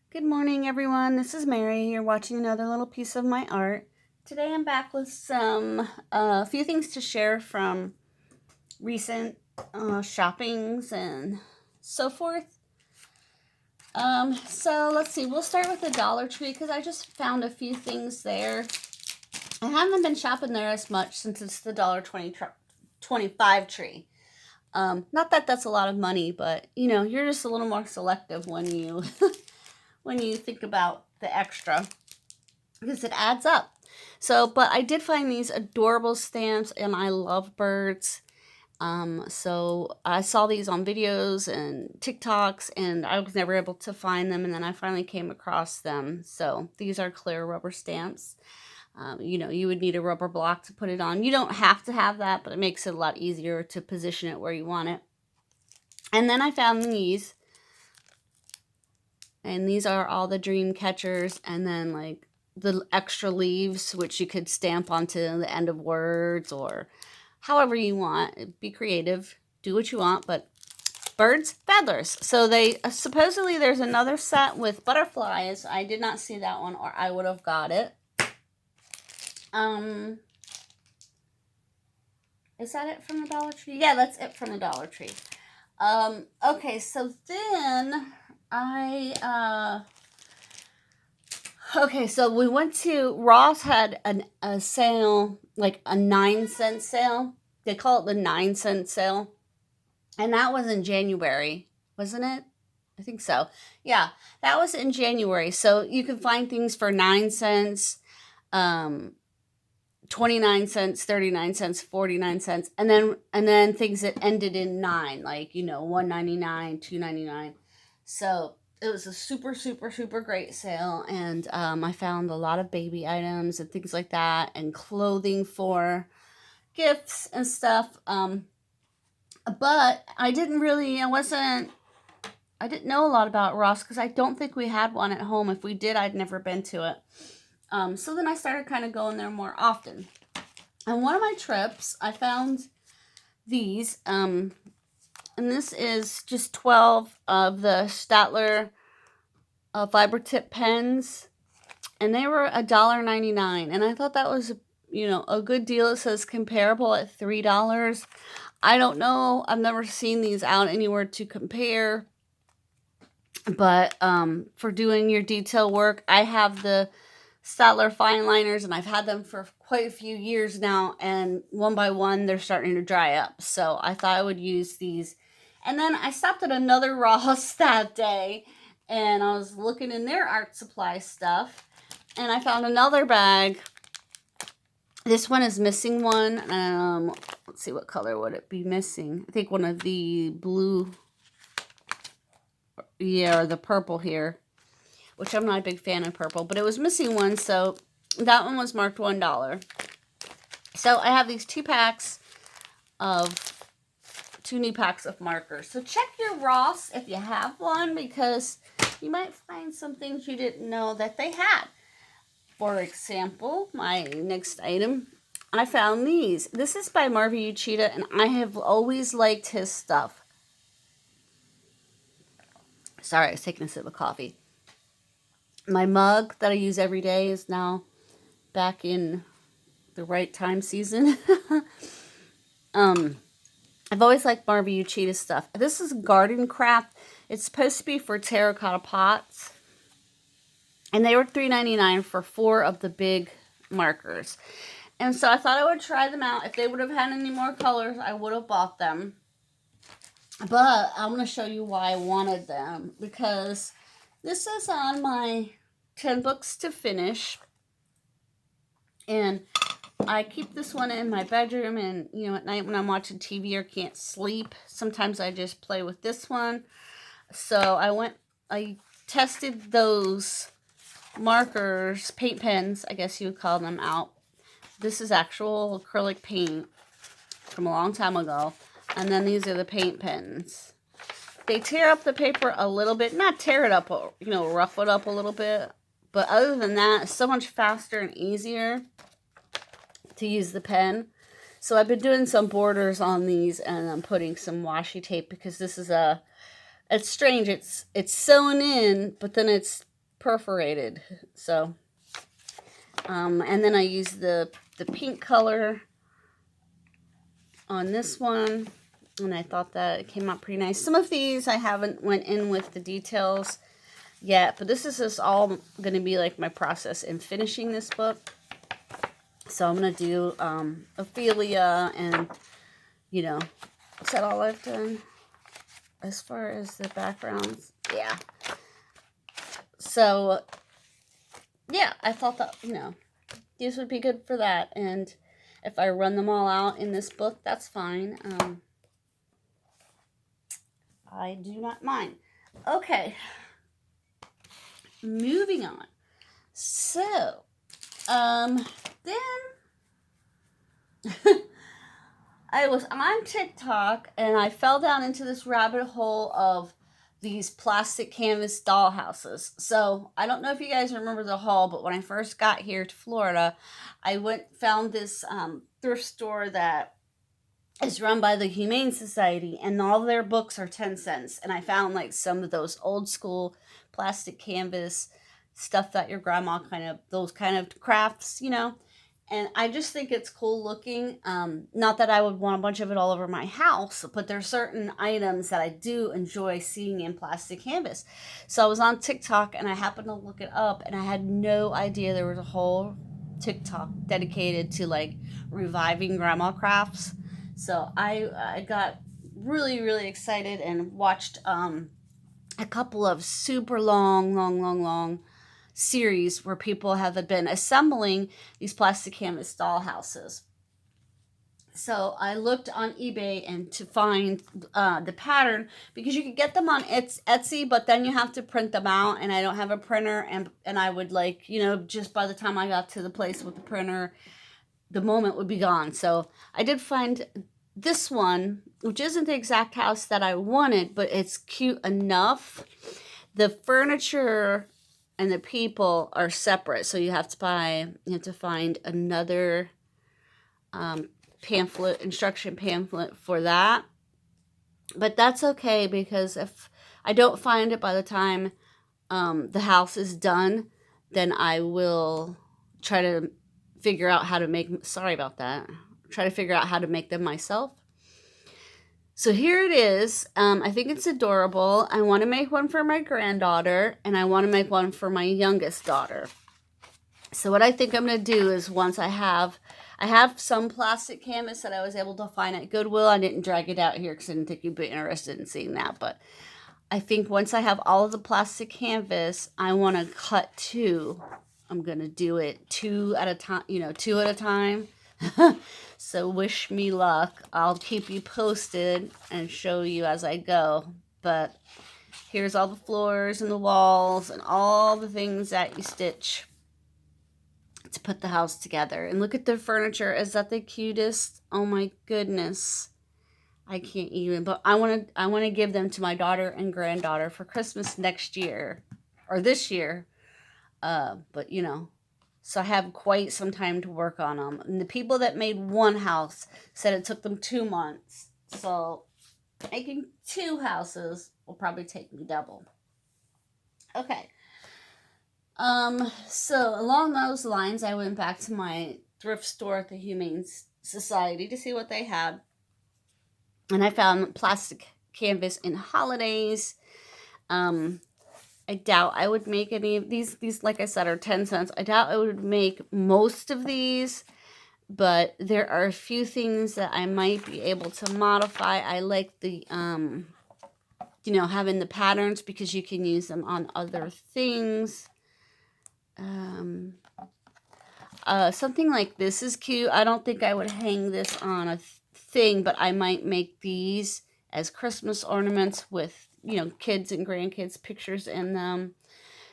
Good morning, everyone. This is Mary. You're watching another little piece of my art. Today I'm back with a few things to share from recent shoppings and so forth. So let's see. We'll start with the Dollar Tree because I just found a few things there. I haven't been shopping there as much since it's the $1.25 tree. Not that that's a lot of money, but you're just a little more selective when you when you think about the extra because it adds up. So, but I did find these adorable stamps, and I love birds. So I saw these on videos and TikToks, and I was never able to find them, and then I finally came across them. So these are clear rubber stamps. You would need a rubber block to put it on. You don't have to have that, but it makes it a lot easier to position it where you want it. And then I found these. And these are all the dream catchers, and then like the extra leaves, which you could stamp onto the end of words or however you want. Be creative, do what you want, but birds, feathers. So they supposedly there's another set with butterflies. I did not see that one, or I would have got it. Is that it from the Dollar Tree? Yeah, that's it from the Dollar Tree. Okay, so then okay, so we went to Ross had a sale, like a 9-cent sale. They call it the 9-cent sale. And that was in January, wasn't it? I think so. Yeah, that was in January. So you can find things for 9 cents, 29 cents, 39 cents, 49 cents, and then things that ended in 9, like, $1.99, $2.99. So it was a super, super, super great sale, and I found a lot of baby items and things like that, and clothing for gifts and stuff. But I didn't know a lot about Ross because I don't think we had one at home. If we did, I'd never been to it. So then I started kind of going there more often. On one of my trips, I found these, and this is just 12 of the Statler fiber tip pens, and they were $1.99, and I thought that was a good deal. It says comparable at $3. I don't know. I've never seen these out anywhere to compare, but for doing your detail work, I have the Statler fine liners, and I've had them for quite a few years now, and one by one they're starting to dry up, so I thought I would use these. And then I stopped at another Ross that day, and I was looking in their art supply stuff, and I found another bag. This one is missing one. Let's see, what color would it be missing? I think one of the blue, or the purple here, which I'm not a big fan of purple, but it was missing one, so that one was marked $1. So I have these 2 new packs of markers. So check your Ross if you have one, because you might find some things you didn't know that they had. For example, my next item, I found these. This is by Marvin Uchida, and I have always liked his stuff. Sorry, I was taking a sip of coffee. My mug that I use every day is now back in the right time season. I've always liked Marvin Uchida stuff. This is Garden Craft. It's supposed to be for terracotta pots. And they were $3.99 for 4 of the big markers. And so I thought I would try them out. If they would have had any more colors, I would have bought them. But I'm going to show you why I wanted them, because this is on my 10 books to finish. And I keep this one in my bedroom, and at night when I'm watching TV or can't sleep, sometimes I just play with this one. So I tested those markers, paint pens, I guess you would call them, out. This is actual acrylic paint from a long time ago. And then these are the paint pens. They tear up the paper a little bit. Not tear it up, rough it up a little bit. But other than that, it's so much faster and easier to use the pen. So I've been doing some borders on these, and I'm putting some washi tape, because this is it's strange. It's sewn in, but then it's perforated. So, and then I used the pink color on this one, and I thought that it came out pretty nice. Some of these I haven't went in with the details yet, but this is just all going to be like my process in finishing this book. So I'm going to do Ophelia and, you know, is that all I've done as far as the backgrounds? Yeah. So, yeah, I thought that, you know, these would be good for that. And if I run them all out in this book, that's fine. I do not mind. Okay. Moving on. So, then I was on TikTok and I fell down into this rabbit hole of these plastic canvas dollhouses. So I don't know if you guys remember the haul, but when I first got here to Florida, I found this thrift store that is run by the Humane Society, and all their books are 10 cents. And I found like some of those old school plastic canvas stuff that your grandma those kind of crafts, you know. And I just think it's cool looking. Not that I would want a bunch of it all over my house, but there's certain items that I do enjoy seeing in plastic canvas. So I was on TikTok and I happened to look it up, and I had no idea there was a whole TikTok dedicated to like reviving grandma crafts. So I got really, really excited and watched a couple of super long series where people have been assembling these plastic canvas dollhouses. So I looked on eBay and to find the pattern, because you could get them on Etsy, but then you have to print them out, and I don't have a printer, and I would like, you know, just by the time I got to the place with the printer, the moment would be gone. So I did find this one, which isn't the exact house that I wanted, but it's cute enough. The furniture and the people are separate, so you have to find another instruction pamphlet for that. But that's okay, because if I don't find it by the time the house is done, then I will try to figure out how to make, sorry about that, try to figure out how to make them myself. So here it is. I think it's adorable. I want to make one for my granddaughter, and I want to make one for my youngest daughter. So what I think I'm going to do is, once I have some plastic canvas that I was able to find at Goodwill. I didn't drag it out here because I didn't think you'd be interested in seeing that. But I think once I have all of the plastic canvas, I want to cut two. I'm going to do it two at a time. So wish me luck. I'll keep you posted and show you as I go. But here's all the floors and the walls and all the things that you stitch to put the house together. And look at the furniture. Is that the cutest? Oh my goodness. I can't even. But I want to give them to my daughter and granddaughter for Christmas next year, or this year. But you know, so I have quite some time to work on them. And the people that made one house said it took them 2 months. So making 2 houses will probably take me double. Okay. So along those lines, I went back to my thrift store at the Humane Society to see what they had. And I found plastic canvas in holidays. I doubt I would make any of these. These, like I said, are 10 cents. I doubt I would make most of these, but there are a few things that I might be able to modify. I like the, having the patterns, because you can use them on other things. Something like this is cute. I don't think I would hang this on a thing, but I might make these as Christmas ornaments with, kids and grandkids pictures in them.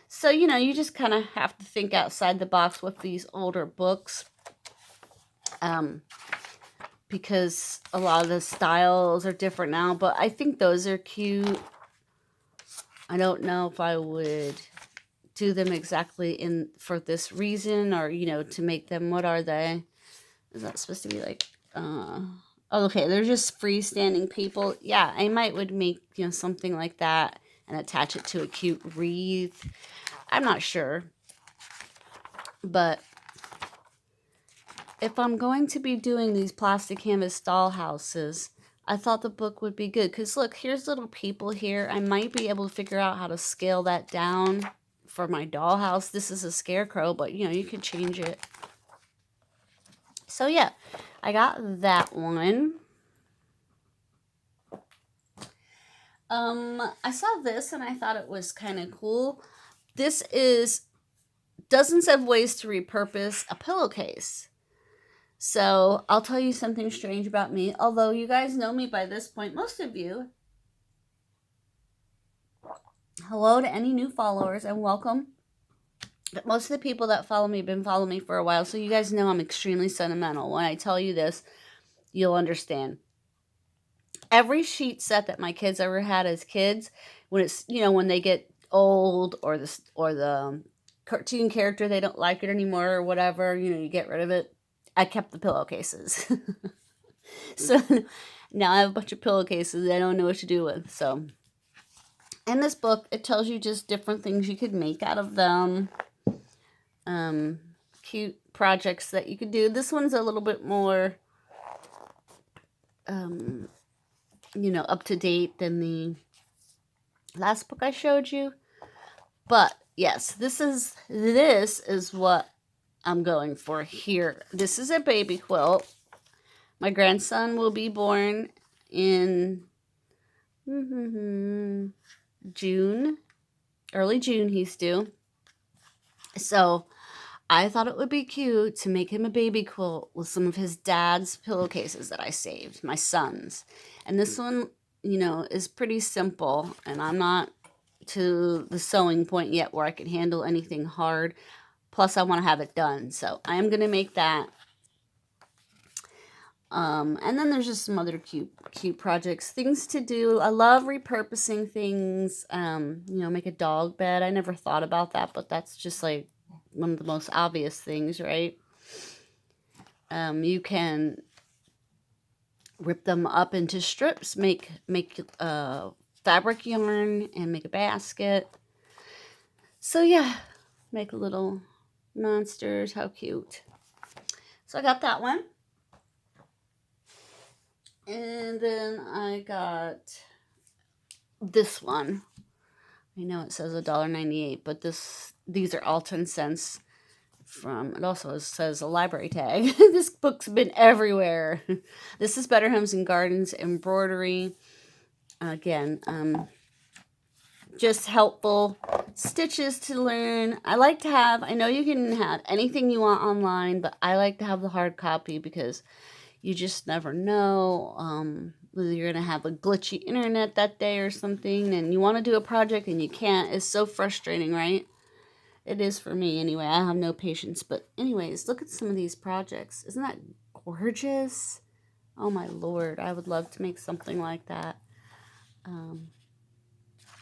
So, you just kind of have to think outside the box with these older books. Because a lot of the styles are different now, but I think those are cute. I don't know if I would do them exactly for this reason, or, to make them, what are they? Is that supposed to be like, okay, they're just freestanding people. Yeah, I would make, something like that and attach it to a cute wreath. I'm not sure. But if I'm going to be doing these plastic canvas doll houses, I thought the book would be good. Because look, here's little people here. I might be able to figure out how to scale that down for my dollhouse. This is a scarecrow, but you know, you can change it. So yeah, I got that one. I saw this and I thought it was kind of cool. This is dozens of ways to repurpose a pillowcase. So I'll tell you something strange about me. Although you guys know me by this point, most of you. Hello to any new followers and welcome. But most of the people that follow me have been following me for a while. So you guys know I'm extremely sentimental. When I tell you this, you'll understand. Every sheet set that my kids ever had as kids, when it's, you know, when they get old or the cartoon character, they don't like it anymore or whatever, you know, you get rid of it. I kept the pillowcases. So now I have a bunch of pillowcases I don't know what to do with. So in this book, it tells you just different things you could make out of them. Cute projects that you could do. This one's a little bit more, you know, up to date than the last book I showed you. But yes, this is what I'm going for here. This is a baby quilt. My grandson will be born in June, early June he's due. So I thought it would be cute to make him a baby quilt with some of his dad's pillowcases that I saved, my son's. And this one, you know, is pretty simple, and I'm not to the sewing point yet where I can handle anything hard. Plus, I want to have it done, so I am going to make that. And then there's just some other cute projects, things to do. I love repurposing things. You know, make a dog bed. I never thought about that, but that's just like one of the most obvious things, right? You can rip them up into strips, make fabric yarn, and make a basket. So yeah, make little monsters. How cute. So I got that one. And then I got this one. I know it says $1.98, but these are all 10 cents from, it also says a library tag. This book's been everywhere. This is Better Homes and Gardens embroidery. Again, just helpful stitches to learn. I like to have, I know you can have anything you want online, but I like to have the hard copy because you just never know whether you're going to have a glitchy internet that day or something, and you want to do a project and you can't. It's so frustrating, right? It is for me anyway. I have no patience. But anyways, look at some of these projects. Isn't that gorgeous? Oh my Lord. I would love to make something like that.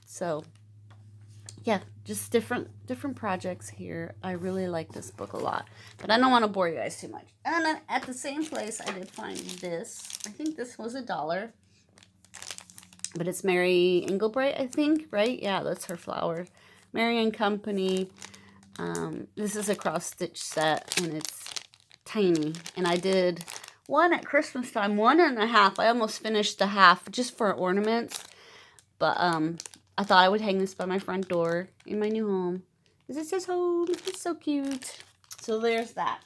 So yeah, just different projects here. I really like this book a lot, but I don't want to bore you guys too much. And then at the same place, I did find this. I think this was $1, but it's Mary Englebright, I think, right? Yeah, that's her flower. Mary and Company. This is a cross stitch set, and it's tiny. And I did one at Christmas time, 1.5. I almost finished the half just for ornaments, but I thought I would hang this by my front door in my new home. Because it says home. It's so cute. So there's that.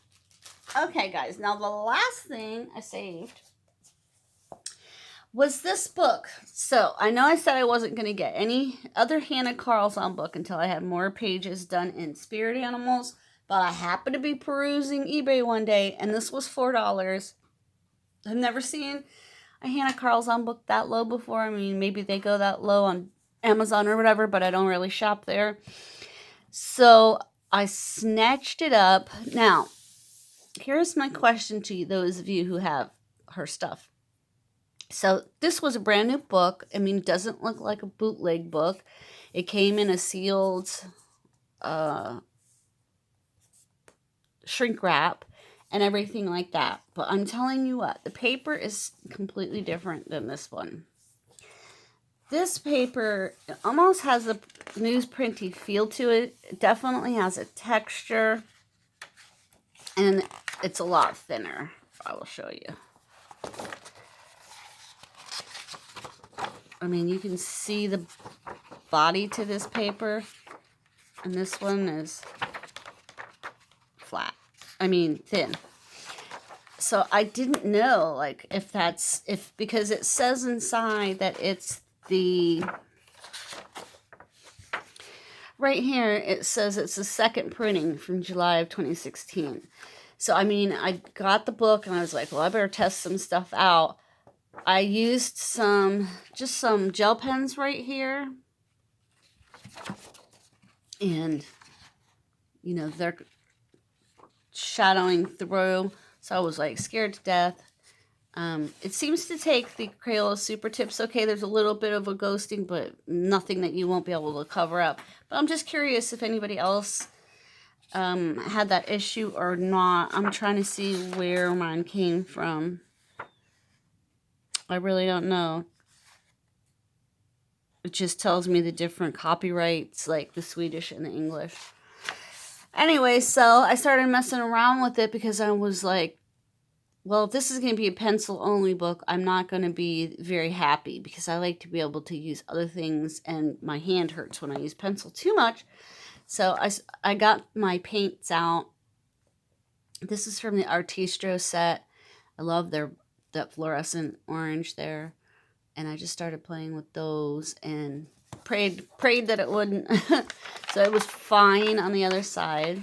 Okay, guys. Now the last thing I saved was this book. So I know I said I wasn't going to get any other Hannah Carlson book until I had more pages done in spirit animals. But I happened to be perusing eBay one day, and this was $4. I've never seen a Hannah Carlson book that low before. I mean, maybe they go that low on Amazon or whatever, but I don't really shop there. So I snatched it up. Now, here's my question to those of you who have her stuff. So this was a brand new book. I mean, it doesn't look like a bootleg book. It came in a sealed shrink wrap and everything like that. But I'm telling you what, the paper is completely different than this one. This paper almost has a newsprinty feel to it. It definitely has a texture, and it's a lot thinner. I will show you. I mean, you can see the body to this paper, and this one is flat. I mean, thin. So I didn't know, like, if that's, because it says inside that it's the, right here, it says it's the second printing from July of 2016. So, I mean, I got the book and I was like, well, I better test some stuff out. I used just some gel pens right here. And, you know, they're shadowing through. So I was like scared to death. It seems to take the Crayola Super Tips okay. There's a little bit of a ghosting, but nothing that you won't be able to cover up. But I'm just curious if anybody else had that issue or not. I'm trying to see where mine came from. I really don't know. It just tells me the different copyrights, like the Swedish and the English. Anyway, so I started messing around with it because I was like, well, if this is going to be a pencil-only book, I'm not going to be very happy because I like to be able to use other things, and my hand hurts when I use pencil too much. So I got my paints out. This is from the Artistro set. I love that fluorescent orange there. And I just started playing with those and prayed that it wouldn't. So it was fine on the other side.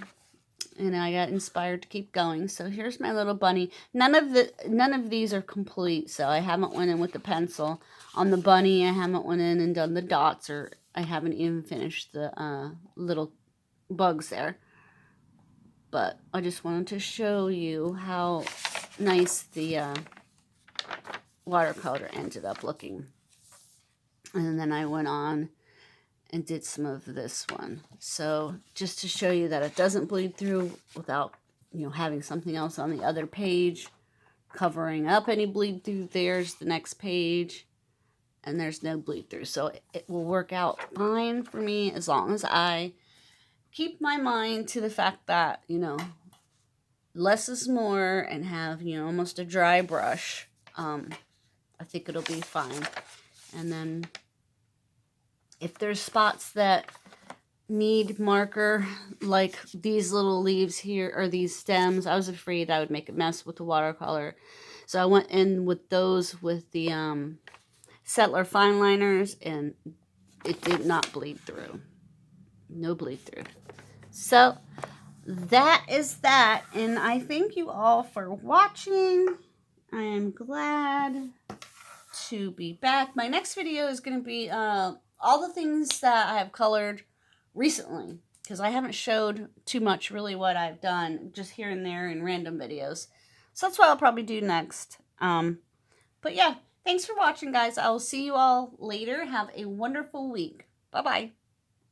And I got inspired to keep going. So here's my little bunny. None of these are complete, so I haven't went in with the pencil. On the bunny, I haven't went in and done the dots, or I haven't even finished the little bugs there. But I just wanted to show you how nice the watercolor ended up looking. And then I went on and did some of this one. So just to show you that it doesn't bleed through without, you know, having something else on the other page covering up any bleed through. There's the next page, and there's no bleed through. So it will work out fine for me as long as I keep my mind to the fact that, you know, less is more, and have, you know, almost a dry brush. I think it'll be fine. And then if there's spots that need marker, like these little leaves here, or these stems, I was afraid I would make a mess with the watercolor. So I went in with those with the Settler fine liners, and it did not bleed through. No bleed through. So that is that, and I thank you all for watching. I am glad to be back. My next video is going to be all the things that I have colored recently, because I haven't showed too much really what I've done, just here and there in random videos. So that's what I'll probably do next. But yeah, thanks for watching, guys. I will see you all later. Have a wonderful week. Bye-bye.